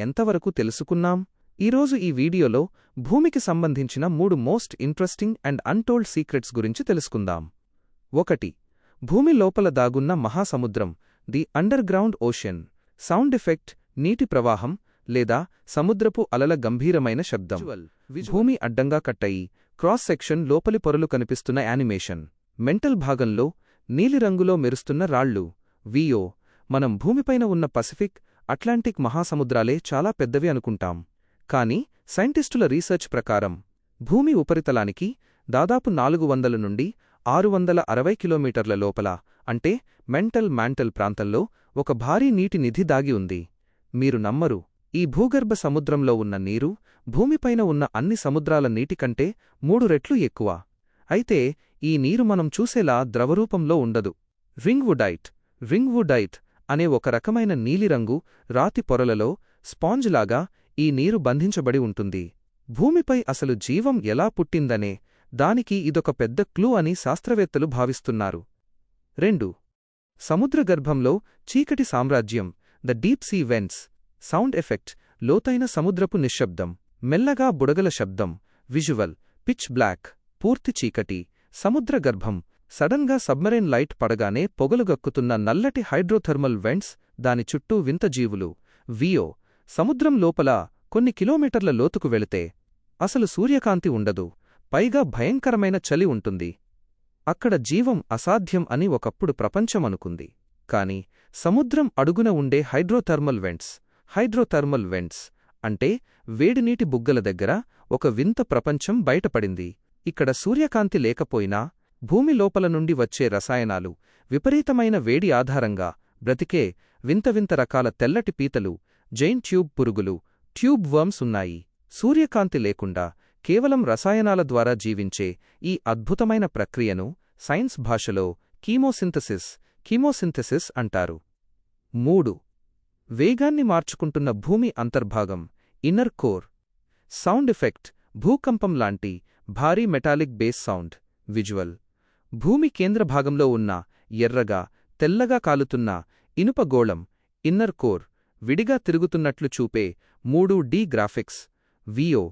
ఎంతవరకు తెలుసుకున్నాం? ఈరోజు ఈ వీడియోలో భూమికి సంబంధించిన 3 most interesting and untold secrets గురించి తెలుసుకుందాం. 1. భూమి లోపల దాగున్న మహాసముద్రం, the under ground ocean. Sound effect, నీటి ప్రవాహం లేదా సముద్రపు అలల గంభీరమైన శబ్దం. భూమి అడ్డంగా కట్టయి క్రాస్ సెక్షన్, లోపలి పొరలు కనిపిస్తున్న యానిమేషన్. మెంటల్ భాగంలో నీలిరంగులో మెరుస్తున్న రాళ్ళు. వియో. మనం భూమిపైన ఉన్న పసిఫిక్, అట్లాంటిక్ మహాసముద్రాలే చాలా పెద్దవి అనుకుంటాం. కానీ సైంటిస్టుల రీసెర్చ్ ప్రకారం భూమి ఉపరితలానికి దాదాపు 400 నుండి 660 కిలోమీటర్ల లోపల, అంటే మెంటల్ ప్రాంతంలో ఒక భారీ నీటి నిధి దాగి ఉంది. మీరు నమ్మరు, ఈ భూగర్భ సముద్రంలో ఉన్న నీరు భూమిపైన ఉన్న అన్ని సముద్రాల నీటికంటే 3 రెట్లు ఎక్కువ. అయితే ఈ నీరు మనం చూసేలా ద్రవరూపంలో ఉండదు. రింగ్వుడైట్ అనే ఒక రకమైన నీలిరంగు రాతి పొరలలో స్పాంజ్లాగా ఈ నీరు బంధించబడి ఉంటుంది. భూమిపై అసలు జీవం ఎలా పుట్టిందనే దానికి ఇదొక పెద్ద క్లూ అని శాస్త్రవేత్తలు భావిస్తున్నారు. 2. సముద్రగర్భంలో చీకటి సామ్రాజ్యం, the deep sea vents. Sound effect, లోతైన సముద్రపు నిశ్శబ్దం. మెల్లగా బుడగల శబ్దం. విజువల్, పిచ్ బ్లాక్, పూర్తి చీకటి. సముద్రగర్భం. సడన్గా సబ్మరైన్ లైట్ పడగానే పొగలుగక్కుతున్న నల్లటి హైడ్రోథర్మల్ వెంట్స్, దాని చుట్టూ వింత జీవులు. వియో. సముద్రం లోపల కొన్ని కిలోమీటర్ల లోతుకు వెళితే అసలు సూర్యకాంతి ఉండదు, పైగా భయంకరమైన చలి ఉంటుంది. అక్కడ జీవం అసాధ్యం అని ఒకప్పుడు ప్రపంచమనుకుంది. కాని సముద్రం అడుగున ఉండే హైడ్రోథర్మల్ వెంట్స్ అంటే వేడినీటి బుగ్గల దగ్గర ఒక వింత ప్రపంచం బయటపడింది. ఇక్కడ సూర్యకాంతి లేకపోయినా భూమి లోపల నుండి వచ్చే రసాయనాలు, విపరీతమైన వేడి ఆధారంగా బ్రతికే వింత రకాల తెల్లటి పీతలు, జైంట్ ట్యూబ్ పురుగులు, ట్యూబ్ వర్మ్స్ ఉన్నాయి. సూర్యకాంతి లేకుండా కేవలం రసాయనాల ద్వారా జీవించే ఈ అద్భుతమైన ప్రక్రియను సైన్స్ భాషలో కీమోసింథసిస్ అంటారు. 3. వేగాన్ని మార్చుకుంటున్న భూమి అంతర్భాగం, ఇన్నర్ కోర్. సౌండ్ ఎఫెక్ట్, భూకంపం లాంటి భారీ మెటాలిక్ బేస్ సౌండ్. విజువల్, భూమి కేంద్రభాగంలో ఉన్న ఎర్రగా తెల్లగా కాలుతున్న ఇనుపగోళం, ఇన్నర్ కోర్, విడిగా తిరుగుతున్నట్లు చూపే 3D గ్రాఫిక్స్. వియో.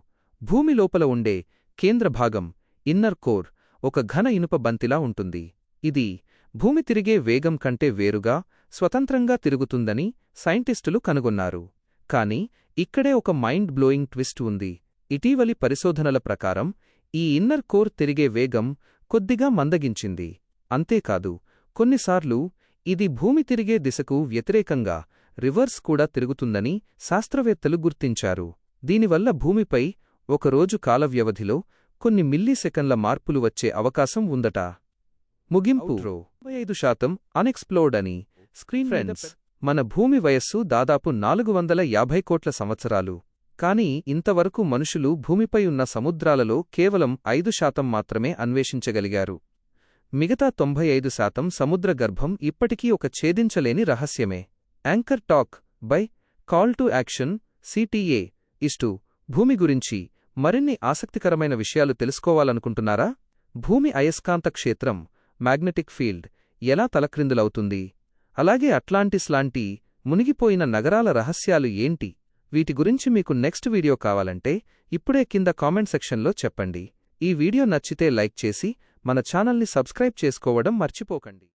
భూమి లోపల ఉండే కేంద్రభాగం, ఇన్నర్ కోర్, ఒక ఘన ఇనుప బంతిలా ఉంటుంది. ఇది భూమి తిరిగే వేగం కంటే వేరుగా, స్వతంత్రంగా తిరుగుతుందని సైంటిస్టులు కనుగొన్నారు. కాని ఇక్కడే ఒక మైండ్ బ్లోయింగ్ ట్విస్ట్ ఉంది. ఇటీవలి పరిశోధనల ప్రకారం ఈ ఇన్నర్ కోర్ తిరిగే వేగం కొద్దిగా మందగించింది. అంతేకాదు, కొన్నిసార్లు ఇది భూమి తిరిగే దిశకు వ్యతిరేకంగా రివర్స్ కూడా తిరుగుతుందని శాస్త్రవేత్తలు గుర్తించారు. దీనివల్ల భూమిపై ఒకరోజు కాలవ్యవధిలో కొన్ని మిల్లీసెకన్ల మార్పులు వచ్చే అవకాశం ఉందట. ముగింపు, 95% అన్ఎక్స్ప్లోర్డ్ అని. ఫ్రెండ్స్, మన భూమి వయస్సు దాదాపు 450 కోట్ల సంవత్సరాలు. కానీ ఇంతవరకు మనుషులు భూమిపై ఉన్న సముద్రాలలో కేవలం 5% మాత్రమే అన్వేషించగలిగారు. మిగతా 95% సముద్రగర్భం ఇప్పటికీ ఒక ఛేదించలేని రహస్యమే. Anchor talk by call to action CTA భూమి గురించి మరిన్ని ఆసక్తికరమైన విషయాలు తెలుసుకోవాలనుకుంటున్నారా? భూమి అయస్కాంత క్షేత్రం, మ్యాగ్నెటిక్ ఫీల్డ్ ఎలా తలక్రిందులవుతుంది? అలాగే అట్లాంటిస్ లాంటి మునిగిపోయిన నగరాల రహస్యాలు ఏంటి? వీటి గురించి మీకు నెక్స్ట్ వీడియో కావాలంటే ఇప్పుడే కింద కామెంట్ సెక్షన్లో చెప్పండి. ఈ వీడియో నచ్చితే లైక్ చేసి మన ఛానల్ని సబ్స్క్రైబ్ చేసుకోవడం మర్చిపోకండి.